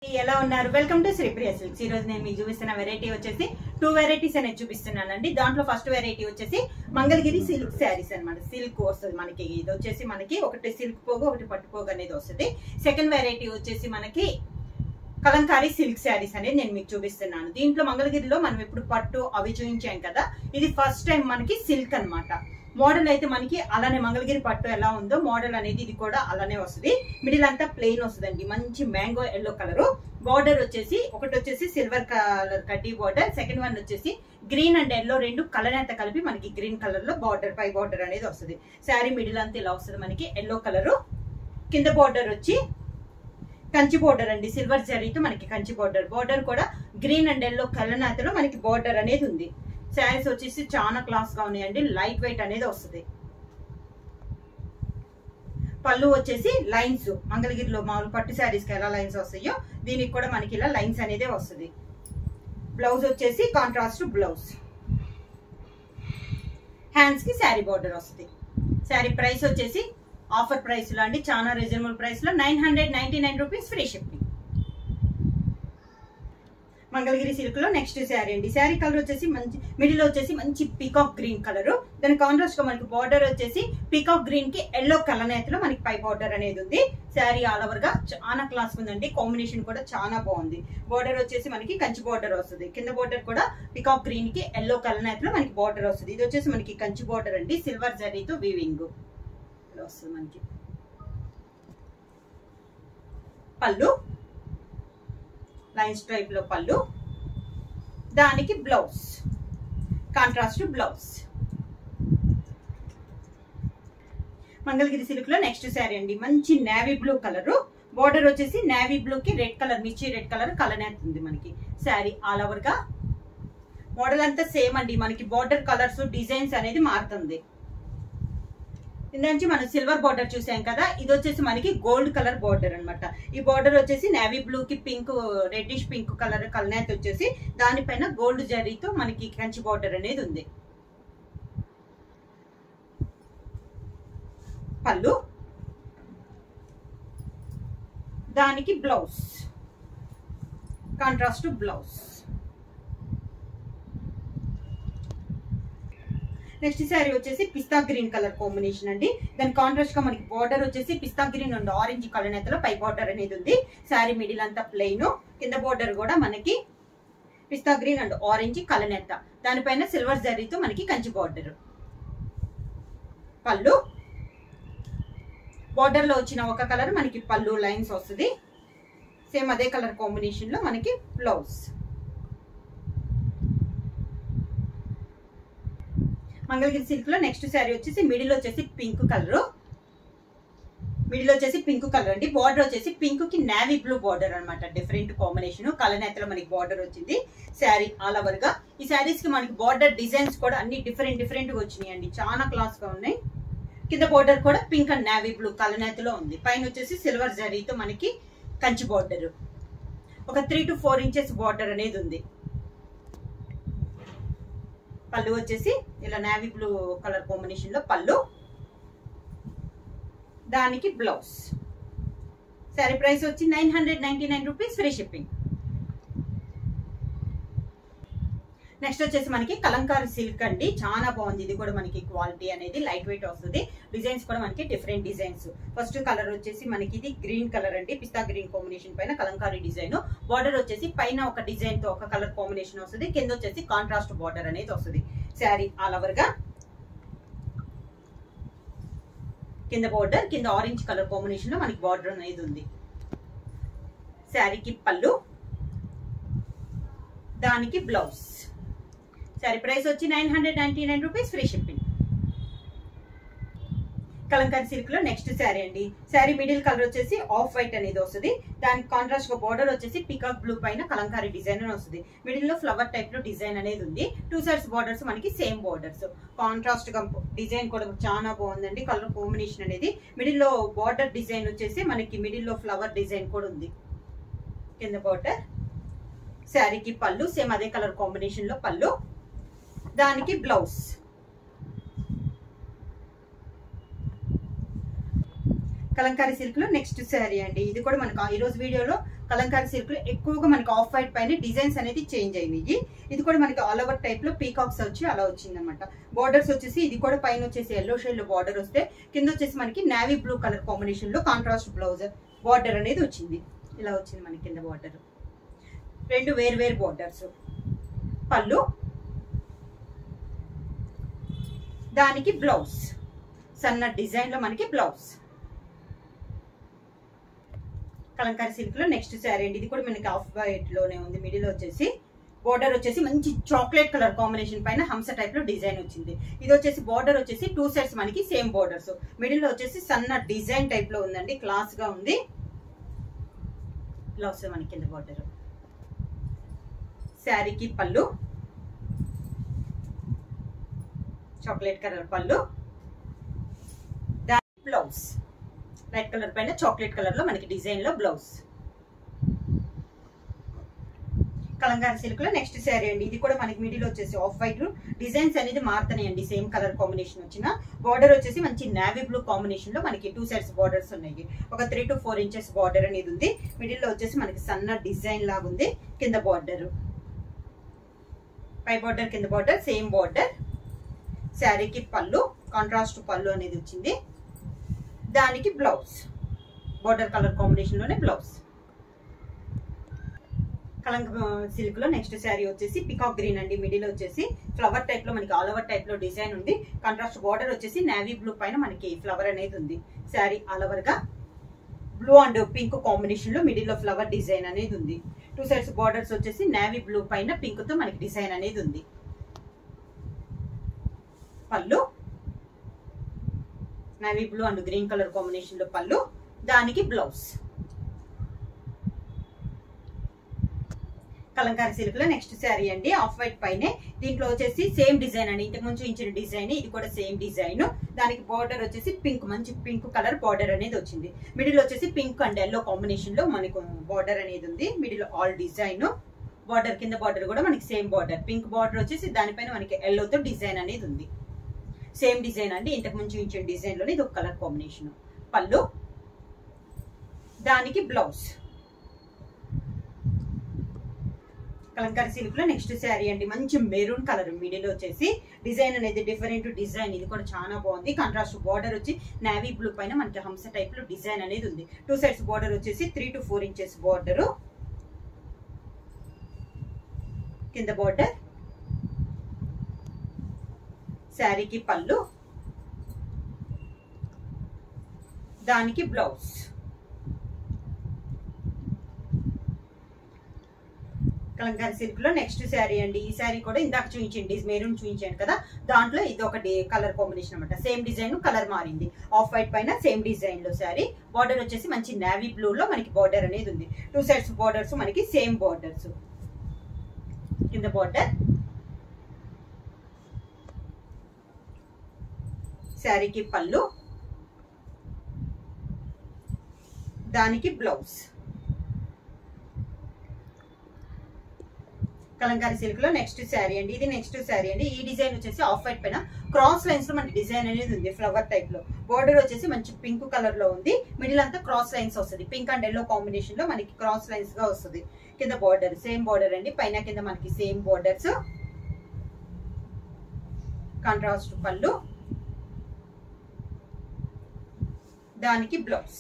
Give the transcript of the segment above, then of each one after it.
ఎలా ఉన్నారు? Welcome to Sripriya silks. ఈ రోజు నేను మీకు చూపిస్తున్న వెరైటీ వచ్చేసి 2 వెరైటీస్ అనేది చూపిస్తున్నానండి. దాంట్లో ఫస్ట్ వెరైటీ వచ్చేసి మంగళగిరి సిల్క్ శారీస్ అన్నమాట. సిల్క్ వస్తుంది మనకి. ఇది వచ్చేసి మనకి ఒకటి సిల్క్ పోగు, ఒకటి పట్టు పోగు అనేది వస్తుంది. సెకండ్ వెరైటీ వచ్చేసి మనకి కలంకారీ సిల్క్ శారీస్ అనేది నేను మీకు చూపిస్తున్నాను. దీంట్లో మంగళగిరిలో మనం ఇప్పుడు పట్టు అవి చూపించాం కదా, ఇది ఫస్ట్ టైం మనకి సిల్క్ అన్నమాట. మోడల్ అయితే మనకి అలానే మంగళగిరి పట్టు ఎలా ఉందో మోడల్ అనేది ఇది కూడా అలానే వస్తుంది. మిడిల్ అంతా ప్లెయిన్ వస్తుందండి. మంచి మ్యాంగో ఎల్లో కలర్. బార్డర్ వచ్చేసి ఒకటి వచ్చేసి సిల్వర్ కలర్ కడ్డీ బార్డర్, సెకండ్ వన్ వచ్చేసి గ్రీన్ అండ్ ఎల్లో రెండు కలర్ అంతా కలిపి మనకి గ్రీన్ కలర్ లో బార్డర్ పై బార్డర్ అనేది వస్తుంది. శారీ మిడిల్ అంతా ఇలా వస్తుంది మనకి ఎల్లో కలర్. కింద బార్డర్ వచ్చి కంచి బోర్డర్ అండి, సిల్వర్ జరీతో మనకి కంచి బోర్డర్. బోర్డర్ కూడా గ్రీన్ అండ్ ఎల్లో కలనాతలో మనకి బోర్డర్ అనేది ఉంది. శారీస్ వచ్చేసి చాలా క్లాస్ గా ఉన్నాయండి. లైట్ వెయిట్ అనేది వస్తుంది. పళ్ళు వచ్చేసి లైన్స్, మంగళగిరిలో మామూలు పట్టు శారీస్ కి ఎలా లైన్స్ వస్తాయో దీనికి కూడా మనకి ఇలా లైన్స్ అనేది వస్తుంది. బ్లౌజ్ వచ్చేసి కాంట్రాస్ట్ బ్లౌజ్. హ్యాండ్స్ కి శారీ బోర్డర్ వస్తుంది. శారీ ప్రైస్ వచ్చేసి ఆఫర్ ప్రైస్ లో అండి, చాలా రీజనబుల్ ప్రైస్ లో 999 rupees free shipping. Mangalagiri silk లో నెక్స్ట్ శారీ అండి. శారీ కలర్ వచ్చేసి మంచి మిడిల్ వచ్చేసి మంచి పీకాక్ గ్రీన్ కలర్. దాని కాంట్రాస్ట్ గా మనకి బార్డర్ వచ్చేసి పీకాక్ గ్రీన్ కి ఎల్లో కలర్ నేతలో మనకి పై బార్డర్ అనేది ఉంది. శారీ ఆల్ ఓవర్ గా చాలా క్లాస్ ఉందండి. కాంబినేషన్ కూడా చాలా బాగుంది. బార్డర్ వచ్చేసి మనకి కంచి బార్డర్ వస్తుంది. కింద బార్డర్ కూడా పీకాక్ గ్రీన్ కి ఎల్లో కలర్ నేతలో మనకి బార్డర్ వస్తుంది. ఇది వచ్చేసి మనకి కంచి బార్డర్ అండి, సిల్వర్ జరీతో వీవింగ్ వస్తుంది మనకి. పళ్ళు లైన్స్ టైప్ లో పళ్ళు, దానికి blouse contrast blouse. Mangalagiri silk లో నెక్స్ట్ శారీ అండి. మంచి నేవీ బ్లూ కలర్. బోర్డర్ వచ్చేసి నేవీ బ్లూ కి రెడ్ కలర్, మిర్చి రెడ్ కలర్ కలనేస్తుంది మనకి. శారీ ఆల్ ఓవర్ గా మోడల్ అంతా సేమ్ అండి. మనకి బోర్డర్ కలర్స్ డిజైన్స్ అనేది మారుతుంది. ఇందులోంచి మనం సిల్వర్ బార్డర్ చూసాం కదా, ఇది వచ్చేసి మనకి గోల్డ్ కలర్ బార్డర్ అనమాట. ఈ బార్డర్ వచ్చేసి నేవీ బ్లూ కి పింక్, రెడ్డిష్ పింక్ కలర్ కలనేత వచ్చేసి దానిపైన గోల్డ్ జరీతో మనకి కంచి బార్డర్ అనేది ఉంది. పళ్ళు, దానికి blouse contrast blouse. Next sari వచ్చేసి పిస్తా గ్రీన్ కలర్ కాంబినేషన్ అండి. దాని కాంట్రాస్ట్ గా మనకి బార్డర్ వచ్చేసి పిస్తా గ్రీన్ అండ్ ఆరెంజ్ కలర్ నేతలో పై బార్డర్ అనేది ఉంది. శారీ మిడిల్ అంతా ప్లెయిన్, కింద బార్డర్ కూడా మనకి పిస్తా గ్రీన్ అండ్ ఆరెంజ్ కలర్ నేత, దానిపైన సిల్వర్ జరీతో మనకి కంచి బార్డర్. పళ్ళు, బార్డర్ లో వచ్చిన ఒక కలర్ మనకి పళ్ళు లైన్స్ వస్తుంది. సేమ్ అదే కలర్ కాంబినేషన్ లో మనకి బ్లౌజ్. మంగళగిరి సిల్క్ లో నెక్స్ట్ శారీ వచ్చేసి మిడిల్ వచ్చేసి పింక్ కలర్. మిడిల్ వచ్చేసి పింక్ కలర్ అండి. బార్డర్ వచ్చేసి పింక్ కి నేవీ బ్లూ బార్డర్ అనమాట. డిఫరెంట్ కాంబినేషన్ కలర్ నేతలో మనకి బార్డర్ వచ్చింది. శారీ ఆల్ ఓవర్ గా ఈ శారీస్ కి మనకి బార్డర్ డిజైన్స్ కూడా అన్ని డిఫరెంట్ గా వచ్చినాయి అండి. చాలా క్లాస్ గా ఉన్నాయి. కింద బార్డర్ కూడా pink and navy blue colour నేతలో ఉంది. పైన వచ్చేసి సిల్వర్ జరీతో మనకి కంచి బార్డర్. ఒక 3 to 4 ఇంచెస్ బార్డర్ అనేది ఉంది. పళ్ళు వచ్చేసి ఇలా నేవీ బ్లూ కలర్ కాంబినేషన్ లో పళ్ళు, దానికి బ్లౌజ్. శారీ ప్రైస్ వచ్చి 999 రూపీస్ ఫ్రీ షిప్పింగ్. నెక్స్ట్ వచ్చేసి మనకి కలంకారీ సిల్క్ అండి. చాలా బాగుంది. ఇది కూడా మనకి క్వాలిటీ అనేది లైట్ వెయిట్ వస్తుంది. డిజైన్స్ కూడా మనకి డిఫరెంట్ డిజైన్స్. ఫస్ట్ కలర్ వచ్చేసి మనకి ఇది గ్రీన్ కలర్ అండి, పిస్తా గ్రీన్ కాంబినేషన్ పైన కలంకారీ డిజైన్. బార్డర్ వచ్చేసి పైన ఒక డిజైన్ తో ఒక కలర్ కాంబినేషన్ వస్తుంది. కింద వచ్చేసి కాంట్రాస్ట్ బార్డర్ అనేది వస్తుంది. శారీ ఆల్ ఓవర్ గా కింద బార్డర్, కింద ఆరెంజ్ కలర్ కాంబినేషన్ లో మనకి బార్డర్ అనేది ఉంది. శారీకి పళ్ళు, దానికి బ్లౌజ్. శారీ ప్రైస్ వచ్చి 999 rupees free shipping. Kalamkari silk లో నెక్స్ట్ శారీ అండి. శారీ మిడిల్ కలర్ వచ్చేసి ఆఫ్ వైట్ అనేది వస్తుంది. దానికి కాంట్రాస్ట్ గా బార్డర్ వచ్చేసి పికాక్ బ్లూ పైన కలంకారీ డిజైన్ అని వస్తుంది. మిడిల్ లో ఫ్లవర్ టైప్ లో డిజైన్ అనేది ఉంది. 2 సైడ్స్ బార్డర్స్ మనకి సేమ్ బార్డర్స్. కాంట్రాస్ట్ గా డిజైన్ కూడా చాలా బాగుందండి. కలర్ కాంబినేషన్ అనేది మిడిల్ లో బార్డర్ డిజైన్ వచ్చేసి మనకి మిడిల్ లో ఫ్లవర్ డిజైన్ కూడా ఉంది. కింద బార్డర్, శారీకి పళ్ళు సేమ్ అదే కలర్ కాంబినేషన్ లో పళ్ళు, దానికి బ్లౌజ్. కలంకారీ సిల్క్ లో నెక్స్ట్ శారీ అండి. ఇది కూడా మనకు ఈ రోజు వీడియోలో కలంకారీ సిల్క్ లో ఎక్కువగా మనకి ఆఫ్ వైట్ పైన డిజైన్స్ అనేది చేంజ్ అయింది. ఇది కూడా మనకి ఆల్ ఓవర్ టైప్ లో పీకాక్స్ వచ్చి అలా వచ్చింది అనమాట. బార్డర్స్ వచ్చేసి ఇది కూడా పైన వచ్చేసి ఎల్లో షేడ్ లో బార్డర్ వస్తే కింద వచ్చేసి మనకి నేవీ బ్లూ కలర్ కాంబినేషన్ లో కాంట్రాస్ట్ బ్లౌజ్ బార్డర్ అనేది వచ్చింది. ఇలా వచ్చింది మనకి కింద బార్డర్. రెండు వేరు బార్డర్స్. పళ్ళు, దానికి బ్లౌజ్ సన్న డిజైన్ లో మనకి బ్లౌజ్. కలంకారీ సిల్క్ లో నెక్స్ట్ శారీ అండి. ఇది కూడా మనకి ఆఫ్ వైట్ లోనే ఉంది. మిడిల్ వచ్చేసి బోర్డర్ వచ్చేసి మంచి చాక్లెట్ కలర్ కాంబినేషన్ పైన హంస టైప్ లో డిజైన్ వచ్చింది. ఇది వచ్చేసి బోర్డర్ వచ్చేసి 2 సైడ్స్ మనకి సేమ్ బోర్డర్స్. మిడిల్ లో వచ్చేసి సన్న డిజైన్ టైప్ లో ఉందండి. క్లాస్ గా ఉంది. ఇలా వస్తుంది మనకి కింద బోర్డర్. శారీకి పళ్ళు, చాక్లెట్ కలర్ పళ్ళు, దాని బ్లౌజ్ రెడ్ కలర్ పైన చాక్లెట్ కలర్ లో మనకి డిజైన్ లో బ్లౌజ్. కలంకారీ సిల్క్ లో నెక్స్ట్ శారీ అండి. ఇది కూడా మనకి మిడిల్ వచ్చేసి ఆఫ్ వైట్ డిజైన్స్ అనేది మారుతున్నాయండి. సేమ్ కలర్ కాంబినేషన్ వచ్చిన బార్డర్ వచ్చేసి మంచి నేవీ బ్లూ కాంబినేషన్ లో మనకి 2 సైడ్స్ బార్డర్స్ ఉన్నాయి. ఒక 3 to 4 ఇంచెస్ బార్డర్ అనేది ఉంది. మిడిల్ లో వచ్చేసి మనకి సన్న డిజైన్ లాగా ఉంది. కింద బార్డర్, పై బార్డర్ కింద బార్డర్ సేమ్ బార్డర్. శారీకి పళ్ళు, కాంట్రాస్ట్ పళ్ళు అనేది వచ్చింది. దానికి బ్లౌజ్ బార్డర్ కలర్ కాంబినేషన్ లోనే బ్లౌజ్. కలంక సిల్క్ లో నెక్స్ట్ శారీ వచ్చేసి పికాక్ గ్రీన్ అండి. మిడిల్ వచ్చేసి ఫ్లవర్ టైప్ లో మనకి ఆల్ ఓవర్ టైప్ లో డిజైన్ ఉంది. కాంట్రాస్ట్ బార్డర్ వచ్చేసి నేవీ బ్లూ పైన మనకి ఫ్లవర్ అనేది ఉంది. శారీ ఆల్ ఓవర్ గా బ్లూ అండ్ పింక్ కాంబినేషన్ లో మిడిల్ లో ఫ్లవర్ డిజైన్ అనేది ఉంది. 2 సైడ్స్ బార్డర్స్ వచ్చేసి నేవీ బ్లూ పైన పింక్ తో మనకి డిజైన్ అనేది ఉంది. పళ్ళు, navy blue and green colour combination లో పళ్ళు, దానికి బ్లౌజ్. కలంకారీ సిల్క్ లో నెక్స్ట్ శారీ అండి. ఆఫ్ వైట్ పైనే దీంట్లో వచ్చేసి సేమ్ డిజైన్ అండి. ఇంతకు ముందు ఇచ్చిన డిజైన్, ఇది కూడా సేమ్ డిజైన్. దానికి బార్డర్ వచ్చేసి పింక్, మంచి పింక్ కలర్ బార్డర్ అనేది వచ్చింది. మిడిల్ వచ్చేసి పింక్ అండ్ ఎల్లో కాంబినేషన్ లో మనకు బార్డర్ అనేది ఉంది. Middle all design. బార్డర్ కింద బార్డర్ కూడా మనకి సేమ్ బార్డర్. పింక్ బార్డర్ వచ్చేసి దానిపైన మనకి ఎల్లోతో డిజైన్ అనేది ఉంది. సేమ్ డిజైన్ అండి. ఇంతకు ముందు ఇచ్చిన డిజైన్ లోనే ఇది ఒక కలర్ కాంబినేషన్. పళ్ళు, దానికి బ్లౌజ్. కలంకారీ సిల్క్ లో నెక్స్ట్ శారీ అండి. మంచి మెరూన్ కలర్. మిడిల్ వచ్చేసి డిజైన్ అనేది డిఫరెంట్ డిజైన్. ఇది కూడా చాలా బాగుంది. కాంట్రాస్ట్ బార్డర్ వచ్చి నేవీ బ్లూ పైన మనకి హంస టైప్ లో డిజైన్ అనేది ఉంది. 2 సైడ్స్ బార్డర్ వచ్చేసి 3 to 4 ఇంచెస్ బార్డర్. కింద బార్డర్. శారీకి పళ్ళు, దానికి బ్లౌజ్. కలంకారీ సిల్క్ లో నెక్స్ట్ శారీ అండి. ఈ శారీ కూడా ఇందాక చూపించండి, మెరూన్ చూపించాను కదా, దాంట్లో ఇది ఒక కలర్ కాంబినేషన్ అనమాట. సేమ్ డిజైన్, కలర్ మారింది. ఆఫ్ వైట్ పైన సేమ్ డిజైన్ లో శారీ. బార్డర్ వచ్చేసి మంచి నేవీ బ్లూ లో మనకి బార్డర్ అనేది ఉంది. 2 సైడ్స్ బార్డర్స్ మనకి సేమ్ బార్డర్స్. కింద బార్డర్. శారీకి పళ్ళు, దానికి బ్లౌజ్. కలంకారీ సిల్క్ లో నెక్స్ట్ శారీ అండి. ఇది నెక్స్ట్ శారీ అండి. ఈ డిజైన్ వచ్చేసి ఆఫ్ వైట్ పైన క్రాస్ లైన్స్ లో మనకి డిజైన్ అనేది ఉంది. ఫ్లవర్ టైప్ లో బార్డర్ వచ్చేసి మంచి పింక్ కలర్ లో ఉంది. మిడిల్ అంతా క్రాస్ లైన్స్ వస్తుంది. పింక్ అండ్ ఎల్లో కాంబినేషన్ లో మనకి క్రాస్ లైన్స్ గా వస్తుంది. కింద బార్డర్ సేమ్ బార్డర్ అండి. పైన కింద మనకి సేమ్ బార్డర్స్. కాంట్రాస్ట్ పళ్ళు, దానికి బ్లౌజ్.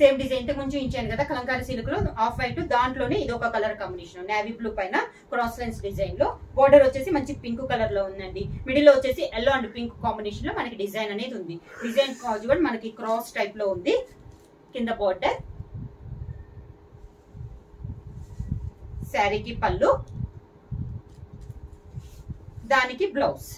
సేమ్ డిజైన్ ఇంతకు ముందు ఇచ్చాను కదా కలంకారీ సిల్క్ లో ఆఫ్ వైట్, దాంట్లోనే ఇది ఒక కలర్ కాంబినేషన్. నేవీ బ్లూ పైన క్రాస్ లైన్స్ డిజైన్ లో బోర్డర్ వచ్చేసి మంచి పింక్ కలర్ లో ఉందండి. మిడిల్ లో వచ్చేసి ఎల్లో అండ్ పింక్ కాంబినేషన్ లో మనకి డిజైన్ అనేది ఉంది. డిజైన్ కూడా మనకి క్రాస్ టైప్ లో ఉంది. కింద బోర్డర్. శారీకి పళ్ళు, దానికి బ్లౌజ్.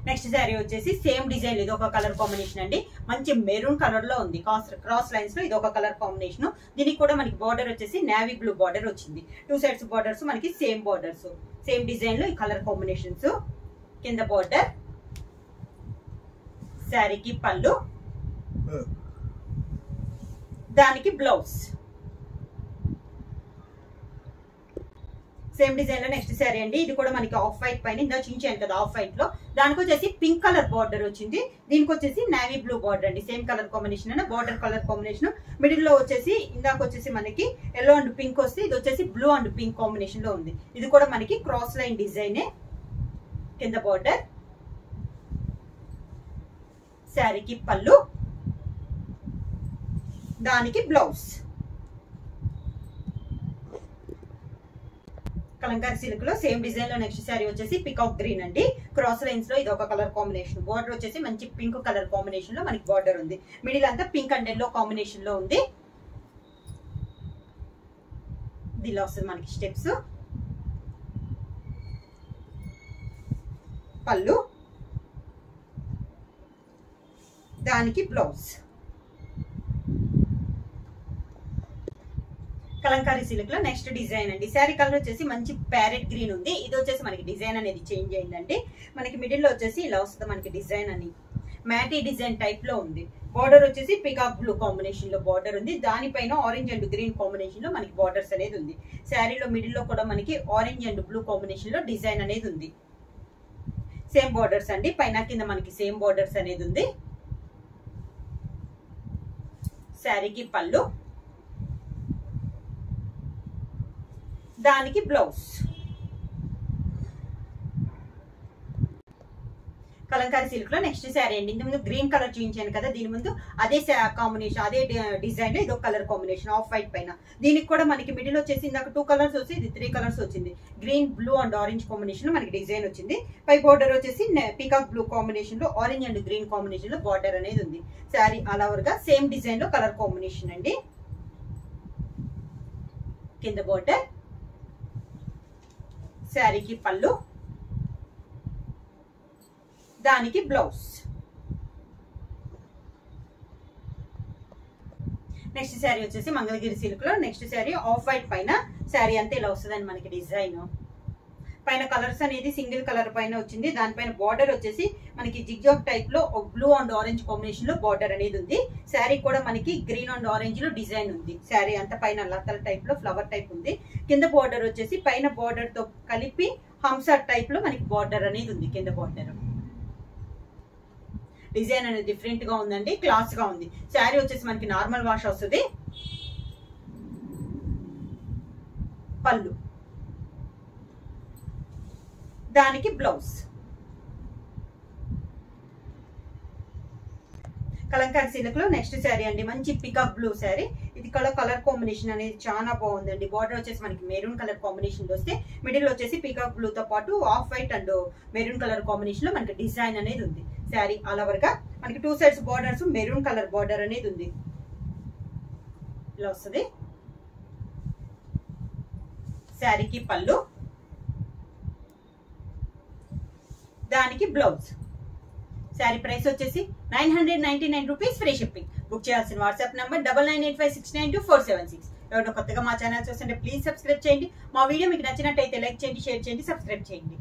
నెక్స్ట్ శారీ వచ్చేసి సేమ్ డిజైన్, ఇది ఒక కలర్ కాంబినేషన్ అండి. మంచి మెరూన్ కలర్ లో ఉంది. క్రాస్ లైన్స్ లో ఇది ఒక కలర్ కాంబినేషన్. దీనికి కూడా మనకి బార్డర్ వచ్చేసి నేవీ బ్లూ బార్డర్ వచ్చింది. 2 సైడ్స్ బార్డర్స్ మనకి సేమ్ బార్డర్స్. సేమ్ డిజైన్ లో ఈ కలర్ కాంబినేషన్స్. కింద బార్డర్. శారీకి పళ్ళు, దానికి బ్లౌజ్. సేమ్ డిజైన్ లో నెక్స్ట్ శారీ అండి. ఇది కూడా మనకి ఆఫ్ వైట్ పైన ఇందా చూపించాను కదా ఆఫ్ వైట్ లో, దానికి వచ్చేసి పింక్ కలర్ బార్డర్ వచ్చింది. దీనికి వచ్చేసి నేవీ బ్లూ బార్డర్ అండి. సేమ్ కలర్ కాంబినేషన్ అయినా బార్డర్ కలర్ కాంబినేషన్. మిడిల్ లో వచ్చేసి ఇందాక వచ్చేసి మనకి ఎల్లో అండ్ పింక్ వస్తే ఇది వచ్చేసి బ్లూ అండ్ పింక్ కాంబినేషన్ లో ఉంది. ఇది కూడా మనకి క్రాస్ లైన్ డిజైనే. కింద బార్డర్, శారీకి పళ్ళు, దానికి బ్లౌజ్. కలంకారీ సిల్క్ లో సేమ్ డిజైన్ లో నెక్స్ట్ శారీ వచ్చేసి పికాక్ గ్రీన్ అండి. క్రాస్ లైన్స్ లో ఇది ఒక కలర్ కాంబినేషన్. బార్డర్ వచ్చేసి మంచి పింక్ కలర్ కాంబినేషన్ లో మనకి బార్డర్ ఉంది. మిడిల్ అంతా పింక్ అండ్ ఎల్లో కాంబినేషన్ లో ఉంది. దీనిలో వస్తుంది మనకి స్టెప్స్, పళ్ళు, దానికి బ్లౌజ్. కలంకారీ సిల్క్ లో నెక్స్ట్ డిజైన్ అండి. శారీ కలర్ వచ్చేసి మంచి ప్యారెట్ గ్రీన్ ఉంది. ఇది వచ్చేసి మనకి డిజైన్ అనేది చేంజ్ అయిందండి. మనకి మిడిల్ లో వచ్చేసి ఇలా వస్తుంది మనకి డిజైన్ అని, మ్యాటీ డిజైన్ టైప్ లో ఉంది. బార్డర్ వచ్చేసి పికాక్ బ్లూ కాంబినేషన్ లో బార్డర్ ఉంది. దానిపైన ఆరెంజ్ అండ్ గ్రీన్ కాంబినేషన్ లో మనకి బార్డర్స్ అనేది ఉంది. శారీలో మిడిల్ లో కూడా మనకి ఆరెంజ్ అండ్ బ్లూ కాంబినేషన్ లో డిజైన్ అనేది ఉంది. సేమ్ బార్డర్స్ అండి, పైన కింద మనకి సేమ్ బార్డర్స్ అనేది ఉంది. శారీకి పళ్ళు, దానికి బ్లౌజ్. కలంకారీ సిల్క్ లో నెక్స్ట్ శారీ అండి. ఇంత ముందు గ్రీన్ కలర్ చూపించాను కదా, దీని ముందు అదే కాంబినేషన్, అదే డిజైన్ లో ఇది ఒక కలర్ కాంబినేషన్ ఆఫ్ వైట్ పైన. దీనికి కూడా మనకి మిడిల్ వచ్చేసి ఇందాక 2 కలర్స్ వచ్చి ఇది 3 కలర్స్ వచ్చింది. Green, blue and orange combination లో మనకి డిజైన్ వచ్చింది. పై బార్డర్ వచ్చేసి పీకాక్ బ్లూ కాంబినేషన్ లో ఆరెంజ్ అండ్ గ్రీన్ కాంబినేషన్ లో బార్డర్ అనేది ఉంది. శారీ ఆల్ ఓవర్ గా సేమ్ డిజైన్ లో కలర్ కాంబినేషన్ అండి. కింద బార్డర్, శారీకి పళ్ళు, దానికి బ్లౌజ్. నెక్స్ట్ శారీ వచ్చేసి మంగళగిరి సిల్క్ లో నెక్స్ట్ శారీ ఆఫ్ వైట్ పైన. శారీ అంతా ఇలా వస్తుందండి మనకి డిజైన్. పైన కలర్స్ అనేది సింగిల్ కలర్ పైన వచ్చింది. దానిపైన బార్డర్ వచ్చేసి మనకి జిగ్జాగ్ టైప్ లో బ్లూ అండ్ ఆరెంజ్ కాంబినేషన్ లో బార్డర్ అనేది ఉంది. శారీ కూడా మనకి గ్రీన్ అండ్ ఆరెంజ్ లో డిజైన్ ఉంది. శారీ అంతా పైన లతల టైప్ లో ఫ్లవర్ టైప్ ఉంది. కింద బార్డర్ వచ్చేసి పైన బార్డర్ తో కలిపి హంసా టైప్ లో మనకి బార్డర్ అనేది ఉంది. కింద బార్డర్ డిజైన్ అనేది డిఫరెంట్ గా ఉందండి, క్లాస్ గా ఉంది. శారీ వచ్చేసి మనకి నార్మల్ వాష్ వస్తుంది. పళ్ళు, దానికి బ్లౌజ్. కలంకారీ సిల్క్ లో నెక్స్ట్ శారీ అండి. మంచి పికాక్ బ్లూ శారీ. ఇది కలర్ కాంబినేషన్ అనేది చాలా బాగుందండి. బార్డర్ వచ్చేసి మనకి మెరూన్ కలర్ కాంబినేషన్ వస్తే మిడిల్ వచ్చేసి పికాక్ బ్లూ తో పాటు off white and maroon colour combination లో మనకి డిజైన్ అనేది ఉంది. శారీ ఆల్ ఓవర్ గా మనకి 2 sides borders maroon colour border అనేది ఉంది. ఇలా వస్తుంది. శారీకి పళ్ళు, దానికి బ్లౌజ్. శారీ ప్రైస్ వచ్చేసి 999 రూపీస్, ఫ్రీ షిప్పింగ్. బుక్ చేయాల్సిన వాట్సాప్ నంబర్ 9985692476. ఎవరైనా కొత్తగా మా ఛానల్ చూస్తుంటే ప్లీజ్ సబ్స్క్రైబ్ చేయండి. మా వీడియో మీకు నచ్చినట్టయితే లైక్ చేయండి, షేర్ చేయండి, సబ్స్క్రైబ్ చేయండి.